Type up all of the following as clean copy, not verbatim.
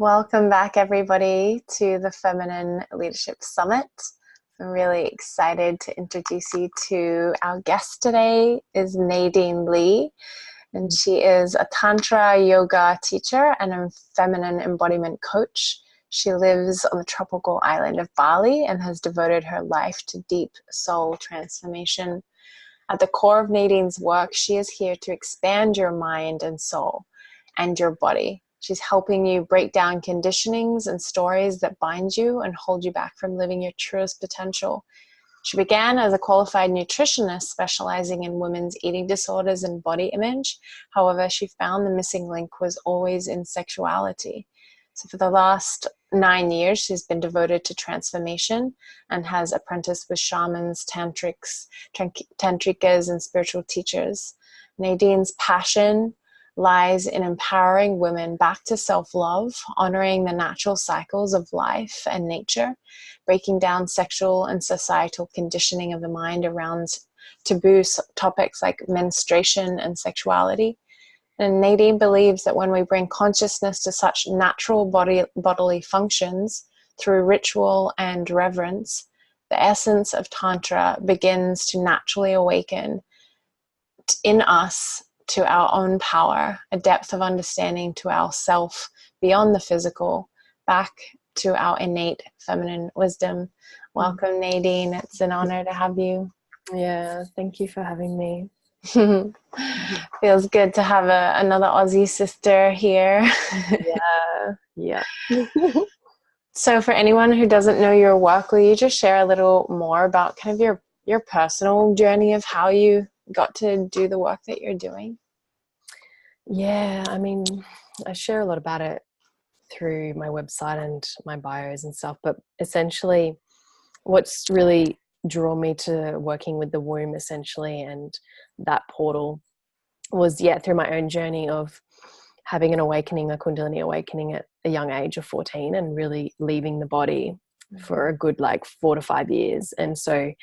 Welcome back, everybody, to the Feminine Leadership Summit. I'm really excited to introduce you to our guest today is Nadine Lee, and she is a Tantra yoga teacher and a feminine embodiment coach. She lives on the tropical island of Bali and has devoted her life to deep soul transformation. At the core of Nadine's work, she is here to expand your mind and soul and your body. She's helping you break down conditionings and stories that bind you and hold you back from living your truest potential. She began as a qualified nutritionist specializing in women's eating disorders and body image. However, she found the missing link was always in sexuality. So for the last 9 years, she's been devoted to transformation and has apprenticed with shamans, tantrics, tantrikas, and spiritual teachers. Nadine's passion lies in empowering women back to self-love, honoring the natural cycles of life and nature, breaking down sexual and societal conditioning of the mind around taboo topics like menstruation and sexuality. And Nadine believes that when we bring consciousness to such natural bodily functions through ritual and reverence, the essence of Tantra begins to naturally awaken in us to our own power, a depth of understanding to ourself beyond the physical, back to our innate feminine wisdom. Welcome, Nadine. It's an honor to have you. Yeah, thank you for having me. Feels good to have another Aussie sister here. Yeah. So for anyone who doesn't know your work, will you just share a little more about kind of your personal journey of how you got to do the work that you're doing? Yeah, I mean, I share a lot about it through my website and my bios and stuff, but essentially what's really drawn me to working with the womb essentially and that portal was, through my own journey of having an awakening, a Kundalini awakening at a young age of 14 and really leaving the body for a good 4 to 5 years. And so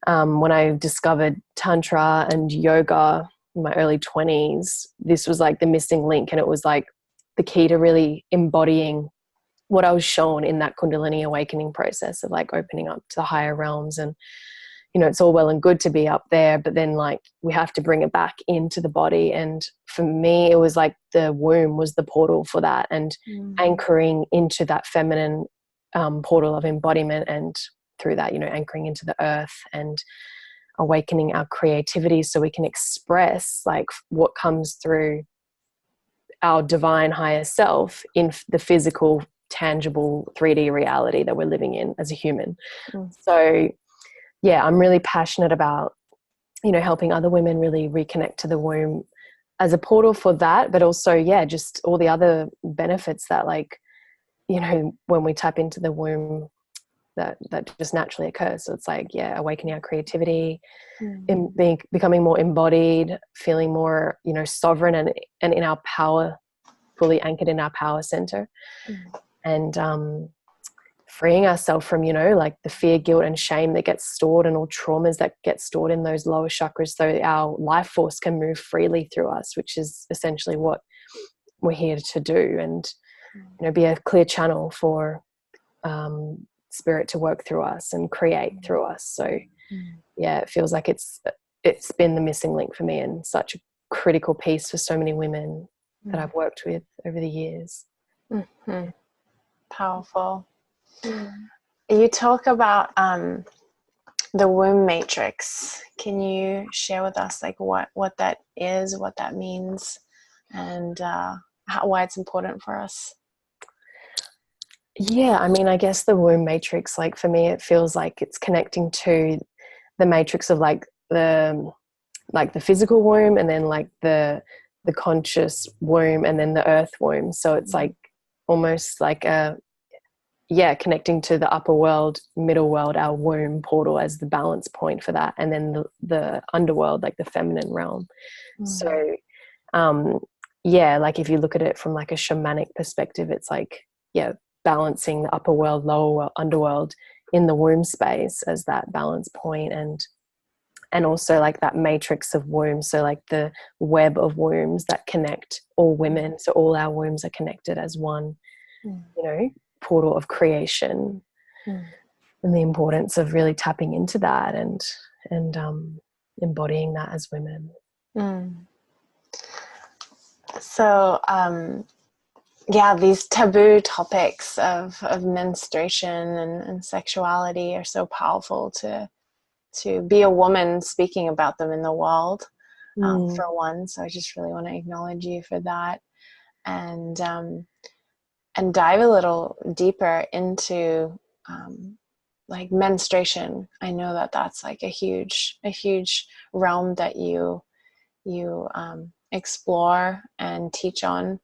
when I discovered Tantra and yoga in my early 20s, this was like the missing link, and it was like the key to really embodying what I was shown in that Kundalini awakening process of opening up to the higher realms. And it's all well and good to be up there, but then we have to bring it back into the body. And for me, it was like the womb was the portal for that, and anchoring into that feminine portal of embodiment, and through that, anchoring into the earth and awakening our creativity so we can express what comes through our divine higher self in the physical, tangible 3D reality that we're living in as a human. So I'm really passionate about, helping other women really reconnect to the womb as a portal for that, but also, just all the other benefits that when we tap into the womb, that just naturally occurs. So it's awakening our creativity, becoming more embodied, feeling more, sovereign and in our power, fully anchored in our power center, and freeing ourselves from, the fear, guilt, and shame that gets stored, and all traumas that get stored in those lower chakras, so our life force can move freely through us, which is essentially what we're here to do, and be a clear channel for spirit to work through us and create through us. So it feels like it's been the missing link for me, and such a critical piece for so many women that I've worked with over the years. Powerful. You talk about the womb matrix. Can you share with us what that is, what that means, and why it's important for us? Yeah, I mean, I guess the womb matrix, for me, it feels like it's connecting to the matrix of the physical womb, and then the conscious womb, and then the earth womb. So it's almost connecting to the upper world, middle world, our womb portal as the balance point for that, and then the underworld, the feminine realm. So if you look at it from a shamanic perspective, it's balancing the upper world, lower world, underworld in the womb space as that balance point, and also that matrix of wombs, so the web of wombs that connect all women, so all our wombs are connected as one. you know, portal of creation, Mm. and the importance of really tapping into that and embodying that as women. Mm. So, yeah, these taboo topics of menstruation and sexuality are so powerful to be a woman speaking about them in the world, for one. So I just really want to acknowledge you for that, and dive a little deeper into like menstruation. I know that that's like a huge realm that you explore and teach on,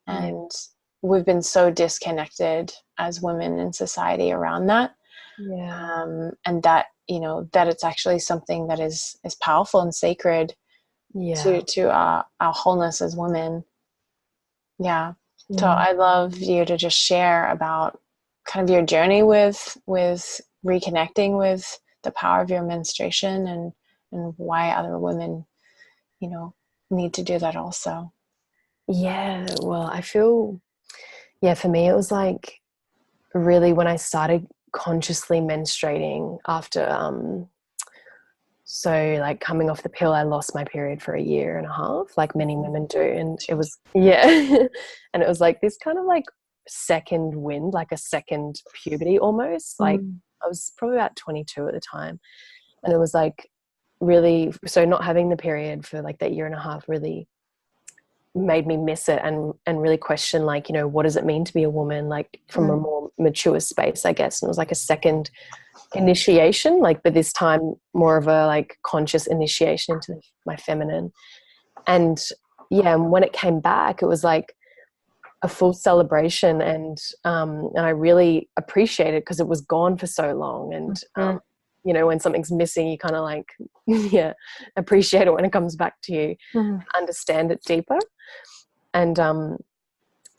and we've been so disconnected as women in society around that. And that, you know, that it's actually something that is powerful and sacred to our wholeness as women. Yeah. So I'd love you to just share about kind of your journey with reconnecting with the power of your menstruation, and why other women, you know, need to do that also. Yeah, well, I feel, for me, it was like really when I started consciously menstruating after, so like coming off the pill, I lost my period for a year and a half, like many women do. And it was, and it was like this kind of like second wind, like a second puberty almost. Like I was probably about 22 at the time. And it was like really, so not having the period for like that year and a half really made me miss it and really question, like, you know, what does it mean to be a woman, like from a more mature space, I guess. And it was like a second initiation, like, but this time more of a like conscious initiation into my feminine. And and when it came back, it was like a full celebration, and I really appreciated it because it was gone for so long. And you know, when something's missing, you kind of like appreciate it when it comes back to you, understand it deeper. And and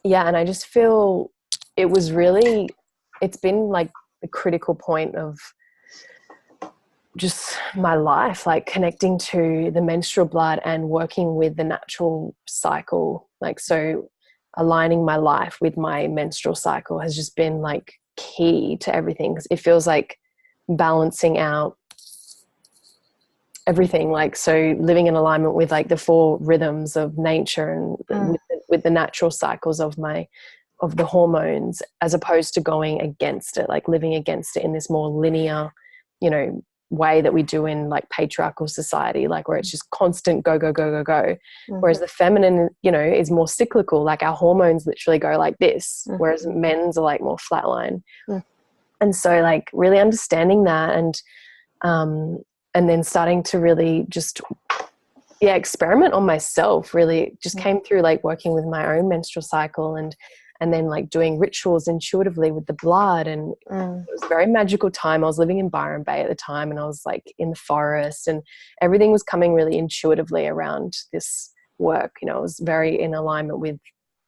I just feel it was really, it's been like the critical point of just my life, like connecting to the menstrual blood and working with the natural cycle. Like, so aligning my life with my menstrual cycle has just been like key to everything, because it feels like balancing out everything. Like, so living in alignment with like the four rhythms of nature and with the natural cycles of the hormones, as opposed to going against it, like living against it in this more linear, you know, way that we do in like patriarchal society, like where it's just constant go, go, go, go, go. Whereas the feminine, you know, is more cyclical, like our hormones literally go like this, whereas men's are like more flatline. And so like really understanding that, and then starting to really just experiment on myself, really just came through like working with my own menstrual cycle, and then like doing rituals intuitively with the blood. And it was a very magical time. I was living in Byron Bay at the time, and I was like in the forest, and everything was coming really intuitively around this work. You know, I was very in alignment with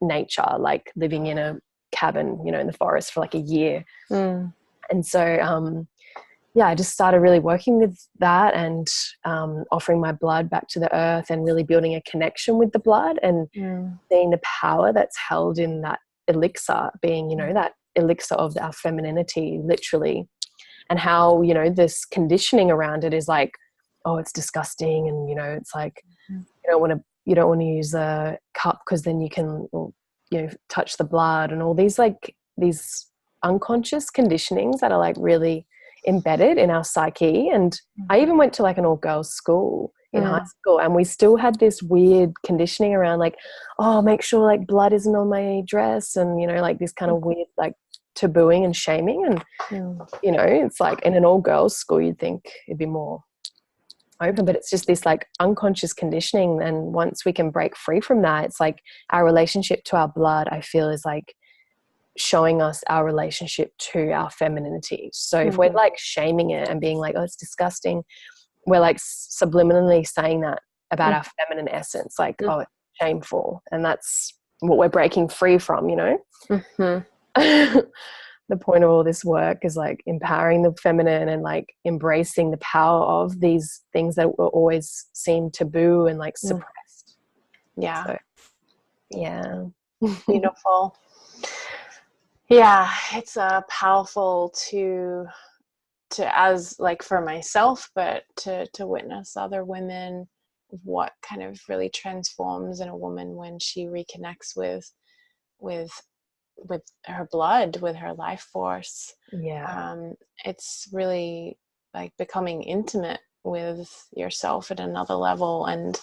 nature, like living in a cabin, you know, in the forest for like a year. And so I just started really working with that, and offering my blood back to the earth, and really building a connection with the blood, and seeing the power that's held in that elixir, being, you know, that elixir of our femininity, literally. And how, you know, this conditioning around it is like, oh, it's disgusting, and, you know, it's like you don't want to use a cup because then you can, you know, touch the blood, and all these like these unconscious conditionings that are like really embedded in our psyche. And I even went to like an all-girls school in high school, and we still had this weird conditioning around like, oh, make sure like blood isn't on my dress, and, you know, like this kind of weird like tabooing and shaming. And you know, it's like in an all-girls school you'd think it'd be more open, but it's just this like unconscious conditioning. And once we can break free from that, it's like our relationship to our blood, I feel, is like showing us our relationship to our femininity. So if we're like shaming it and being like, oh, it's disgusting, we're like subliminally saying that about our feminine essence, like, oh, it's shameful. And that's what we're breaking free from, you know. The point of all this work is like empowering the feminine and like embracing the power of these things that were always seen taboo and like suppressed. Yeah. So, yeah. Beautiful. Yeah, it's powerful as like for myself, but to witness other women, what kind of really transforms in a woman when she reconnects with with her blood, with her life force. Yeah. It's really like becoming intimate with yourself at another level. And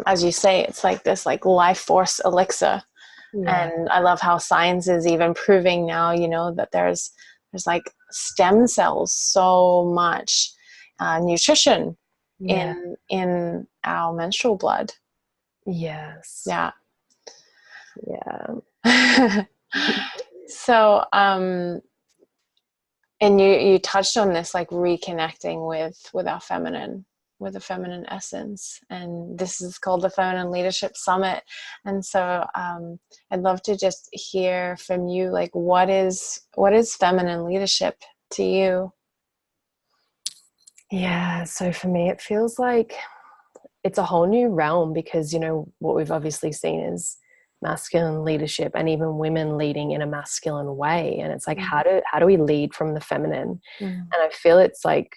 as you say, it's like this like life force elixir. Yeah. And I love how science is even proving now, that there's like stem cells, so much nutrition Yeah. in our menstrual blood. Yes. Yeah. Yeah. So and you touched on this, like reconnecting with our feminine, with the feminine essence, and this is called the Feminine Leadership Summit. And so I'd love to just hear from you, like what is feminine leadership to you? Yeah. So for me, it feels like it's a whole new realm because, what we've obviously seen is masculine leadership and even women leading in a masculine way. And it's like, Mm, how do we lead from the feminine? mm, And I feel it's like,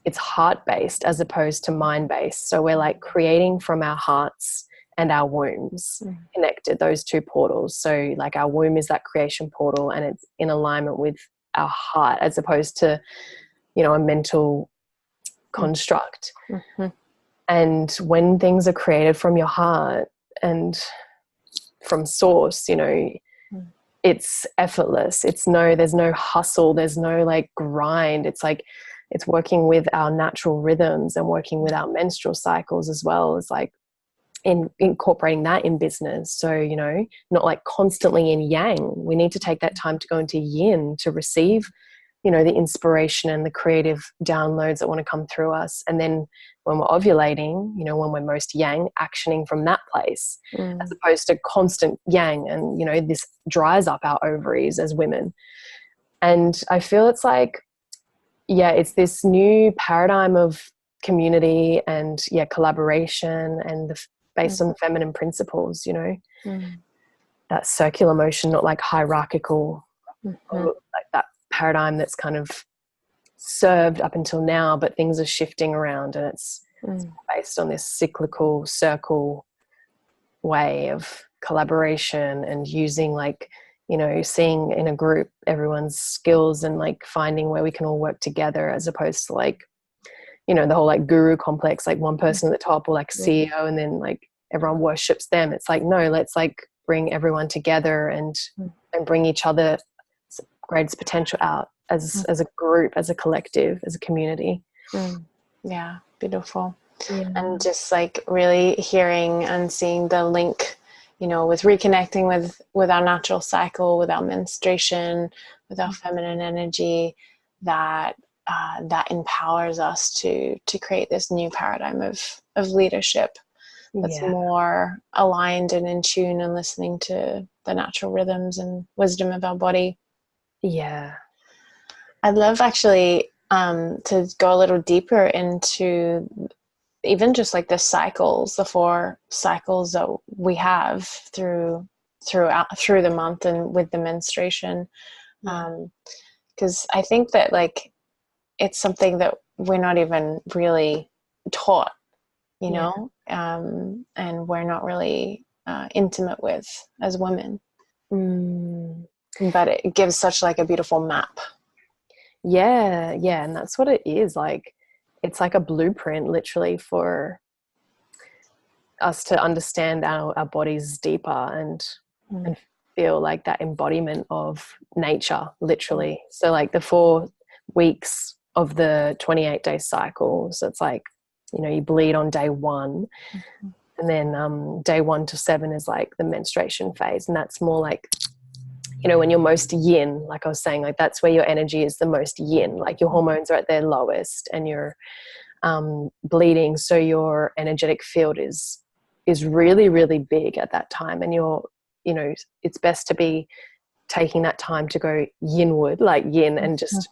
it's heart based as opposed to mind based. So we're like creating from our hearts and our wombs mm, connected, those two portals. So like our womb is that creation portal and it's in alignment with our heart as opposed to, a mental mm, construct. mhm, And when things are created from your heart and from source, mm, it's effortless. There's no hustle, there's no like grind. It's like it's working with our natural rhythms and working with our menstrual cycles as well as like incorporating that in business. So, not like constantly in yang. We need to take that time to go into yin to receive, the inspiration and the creative downloads that want to come through us. And then when we're ovulating, when we're most yang, actioning from that place, as mm, opposed to constant yang. And, this dries up our ovaries as women. And I feel it's like, yeah, it's this new paradigm of community and, yeah, collaboration and based on the feminine principles, mm, that circular motion, not like hierarchical, mhm, or like that paradigm that's kind of served up until now, but things are shifting around and it's mm, based on this cyclical circle way of collaboration and using like, seeing in a group everyone's skills and like finding where we can all work together as opposed to like, the whole like guru complex, like one person at the top or like mm, CEO and then like everyone worships them. It's like, no, let's like bring everyone together and mm, bring each other greatest potential out mm, as a group, as a collective, as a community. mm. Yeah, beautiful. Yeah. And just like really hearing and seeing the link, with reconnecting with our natural cycle, with our menstruation, with our feminine energy, that that empowers us to create this new paradigm of leadership that's Yeah. more aligned and in tune and listening to the natural rhythms and wisdom of our body. Yeah. I'd love actually to go a little deeper into even just like the cycles, the 4 cycles that we have through the month and with the menstruation. Yeah. Because I think that like it's something that we're not even really taught, Yeah. and we're not really intimate with as women. Mm. But it gives such like a beautiful map. Yeah. Yeah. And that's what it is. Like, it's like a blueprint literally for us to understand our bodies deeper and Mm, feel like that embodiment of nature mm, literally. So like the 4 weeks of the 28-day cycle, so it's like, you bleed on day 1 mm, and then day 1 to 7 is like the menstruation phase, and that's more like, when you're most yin, like I was saying, like that's where your energy is the most yin, like your hormones are at their lowest and you're bleeding, so your energetic field is really, really big at that time, and it's best to be taking that time to go yinward, like yin, and mm, just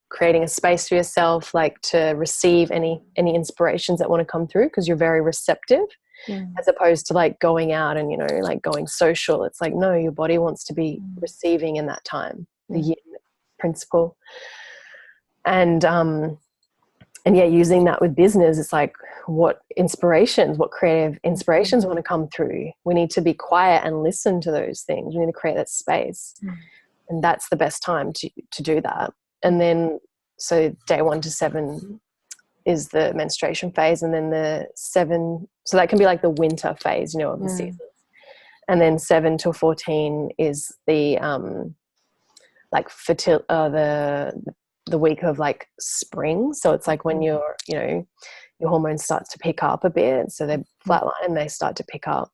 creating a space for yourself, like to receive any inspirations that want to come through because you're very receptive. Mm. as opposed to like going out and, you know, like going social. It's like, no, your body wants to be receiving in that time, the yin principle. And yeah, using that with business, it's like what creative inspirations want to come through. We need to be quiet and listen to those things. We need to create that space. And that's the best time to do that. And then, so day 1 to 7 is the menstruation phase. And then the 7, so that can be like the winter phase, you know, of the seasons. And then 7 to 14 is the, like the week of like spring. So it's like when your hormones start to pick up a bit. So they flatline and they start to pick up.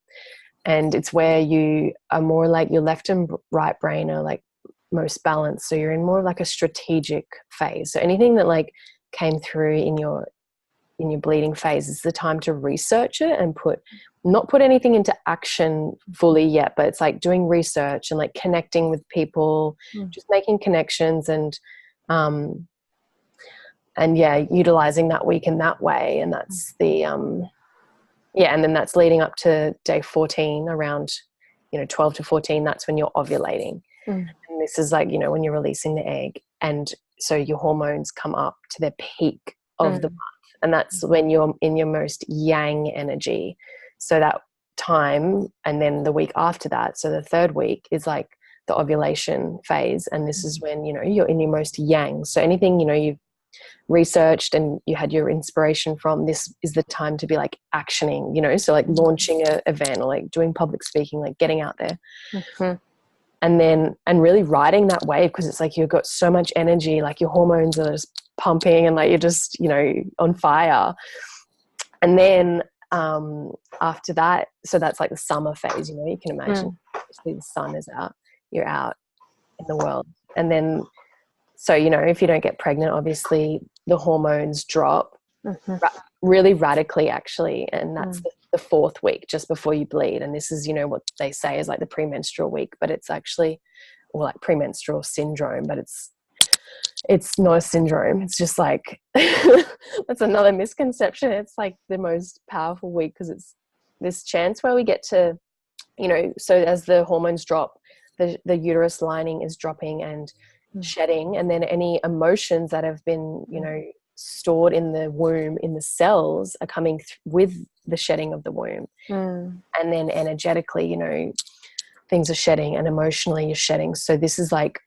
And it's where you are more like your left and right brain are like most balanced. So you're in more like a strategic phase. So anything that like came through in your bleeding phase is the time to research it and not put anything into action fully yet, but it's like doing research and like connecting with people, just making connections and yeah, utilizing that week in that way. And that's the and then that's leading up to day 14, around 12 to 14. That's when you're ovulating. And this is like, when you're releasing the egg, and so your hormones come up to their peak of the month, and that's when you're in your most yang energy. So that time, and then the week after that, so the third week is like the ovulation phase, and this is when you're in your most yang. So anything you've researched and you had your inspiration from, this is the time to be like actioning, so like launching an event or like doing public speaking, like getting out there. And really riding that wave, because it's like you've got so much energy, like your hormones are just pumping and like you're just on fire. And then after that, so that's like the summer phase. You can imagine obviously the sun is out, you're out in the world. And then so if you don't get pregnant, obviously the hormones drop really radically, actually, and that's the 4th week, just before you bleed. And this is what they say is like the premenstrual week, but it's actually, or like premenstrual syndrome, but it's not a syndrome. It's just like that's another misconception. It's like the most powerful week, because it's this chance where we get to so as the hormones drop, the uterus lining is dropping and shedding, and then any emotions that have been stored in the womb, in the cells, are coming with the shedding of the womb. And then energetically things are shedding, and emotionally you're shedding. So this is like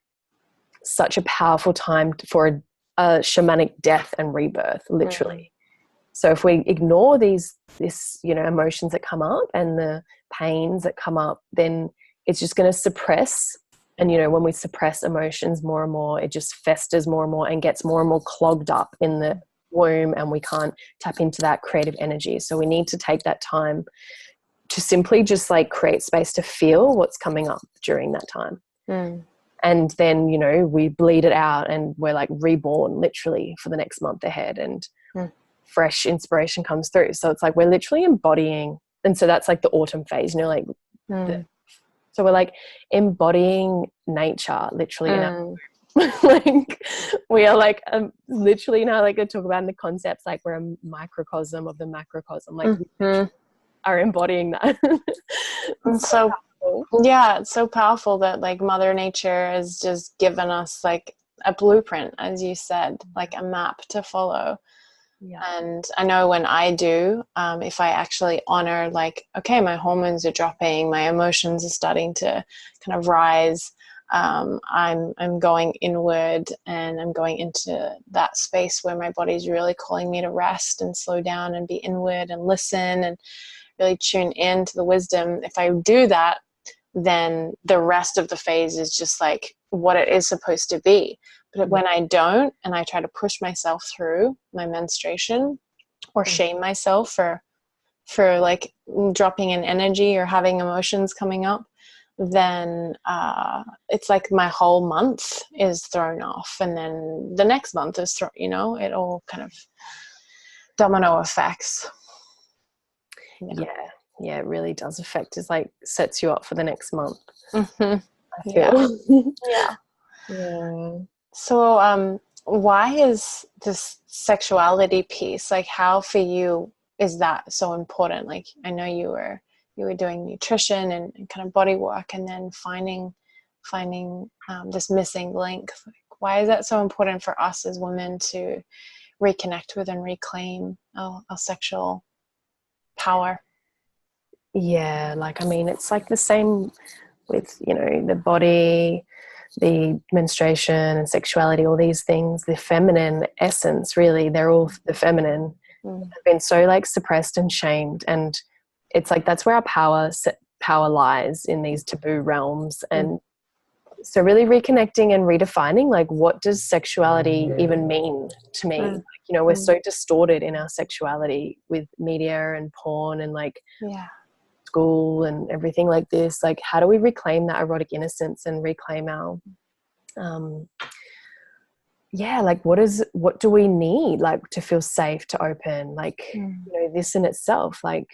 such a powerful time for a shamanic death and rebirth, literally. So if we ignore these emotions that come up and the pains that come up, then it's just going to suppress. And when we suppress emotions more and more, it just festers more and more and gets more and more clogged up in the womb, and we can't tap into that creative energy. So we need to take that time to simply just like create space to feel what's coming up during that time. And then we bleed it out, and we're like reborn literally for the next month ahead, and fresh inspiration comes through. So it's like we're literally embodying. And so that's like the autumn phase, so we're like embodying nature literally in our like we are like literally now, like I talk about in the concepts, like we're a microcosm of the macrocosm, like we are embodying that. It's so yeah, it's so powerful that like Mother Nature has just given us like a blueprint, as you said, like a map to follow. And I know when I do, if I actually honor like, okay, my hormones are dropping, my emotions are starting to kind of rise, I'm going inward, and I'm going into that space where my body's really calling me to rest and slow down and be inward and listen and really tune in to the wisdom. If I do that, then the rest of the phase is just like what it is supposed to be. But when I don't, and I try to push myself through my menstruation, or shame myself for like dropping in energy or having emotions coming up, then it's like my whole month is thrown off, and then the next month is it all kind of domino effects. Yeah, it really does affect. It's like sets you up for the next month. I feel. Yeah. So why is this sexuality piece, like how for you is that so important? Like, I know you were doing nutrition and kind of body work, and then finding this missing link. Like, why is that so important for us as women to reconnect with and reclaim our sexual power? Yeah, like, I mean, it's like the same with, you know, the body, the menstruation and sexuality, all these things, the feminine essence, really, they're all the feminine, have been so like suppressed and shamed. And it's like, that's where our power lies, in these taboo realms. And so really reconnecting and redefining, like, what does sexuality even mean to me? Like, you know, we're so distorted in our sexuality with media and porn and like school and everything like this. Like, how do we reclaim that erotic innocence and reclaim our like, what do we need, like, to feel safe, to open, like, you know, this in itself, like,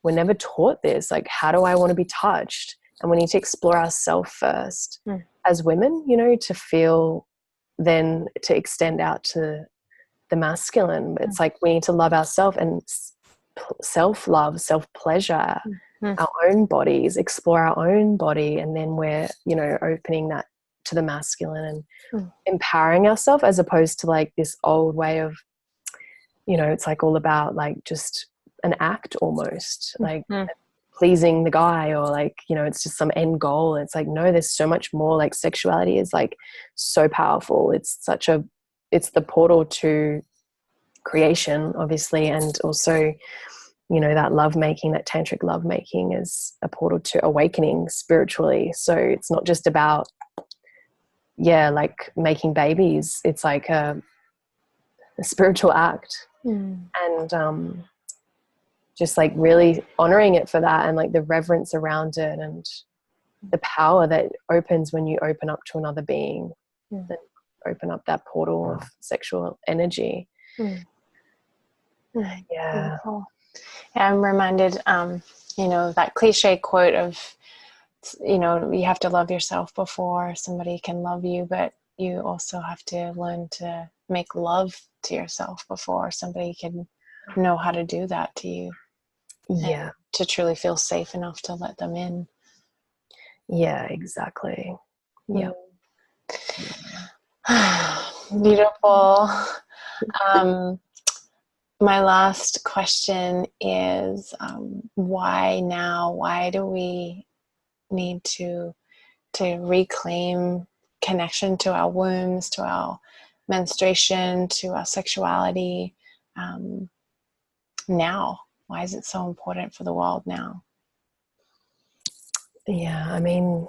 we're never taught this. Like, how do I want to be touched? And we need to explore ourselves first as women, you know, to feel, then to extend out to the masculine. But it's like, we need to love ourselves and self-love, self-pleasure, our own bodies, explore our own body, and then we're, you know, opening that to the masculine and empowering ourselves, as opposed to like this old way of, you know, it's like all about like just an act almost, like pleasing the guy, or like, you know, it's just some end goal. It's like, no, there's so much more. Like, sexuality is like so powerful. It's the portal to creation, obviously, and also, you know, that lovemaking, that tantric lovemaking, is a portal to awakening spiritually. So it's not just about, like making babies. It's like a spiritual act. And just like really honoring it for that, and like the reverence around it, and the power that opens when you open up to another being, and open up that portal of sexual energy. Beautiful. Yeah, I'm reminded, you know, that cliche quote of, you know, you have to love yourself before somebody can love you, but you also have to learn to make love to yourself before somebody can know how to do that to you. Yeah. And to truly feel safe enough to let them in. Yeah, exactly. Yeah. Beautiful. My last question is, why now? Why do we need to reclaim connection to our wombs, to our menstruation, to our sexuality now? Why is it so important for the world now? Yeah, I mean,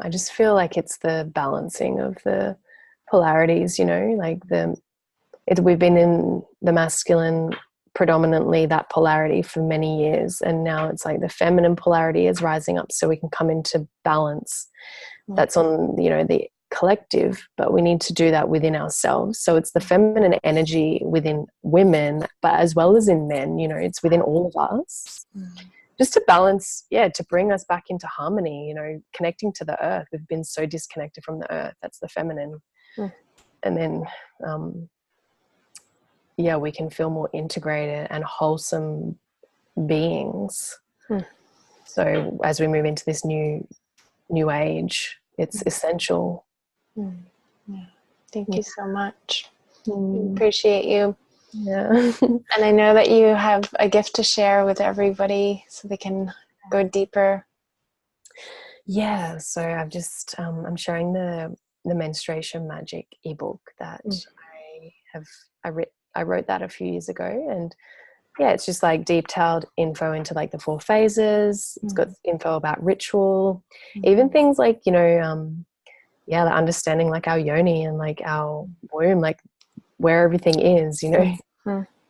I just feel like it's the balancing of the polarities, you know, like we've been in the masculine, predominantly that polarity, for many years, and now it's like the feminine polarity is rising up, so we can come into balance. That's on, you know, the collective, but we need to do that within ourselves. So it's the feminine energy within women, but as well as in men, you know, it's within all of us. Just to balance, to bring us back into harmony, you know, connecting to the earth. We've been so disconnected from the earth. That's the feminine. And then we can feel more integrated and wholesome beings. So as we move into this new age, it's essential. Thank you so much. Appreciate you. Yeah. And I know that you have a gift to share with everybody so they can go deeper. Yeah, so I've just I'm sharing the menstruation magic ebook that I wrote that a few years ago, and it's just like detailed info into like the 4 phases. It's got info about ritual, even things like, you know, the understanding like our yoni and like our womb, like where everything is, you know,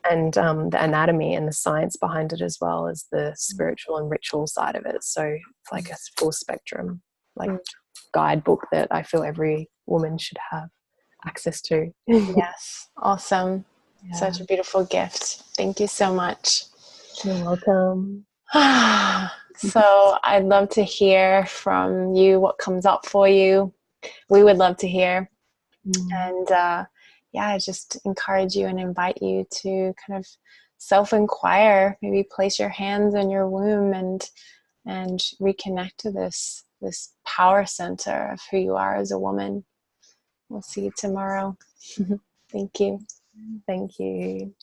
and the anatomy and the science behind it, as well as the spiritual and ritual side of it. So it's like a full spectrum, like guidebook that I feel every woman should have access to. Yes, awesome. Such a beautiful gift. Thank you so much. You're welcome. So I'd love to hear from you what comes up for you. We would love to hear. And I just encourage you and invite you to kind of self-inquire, maybe place your hands in your womb and reconnect to this power center of who you are as a woman. We'll see you tomorrow. Thank you. Thank you.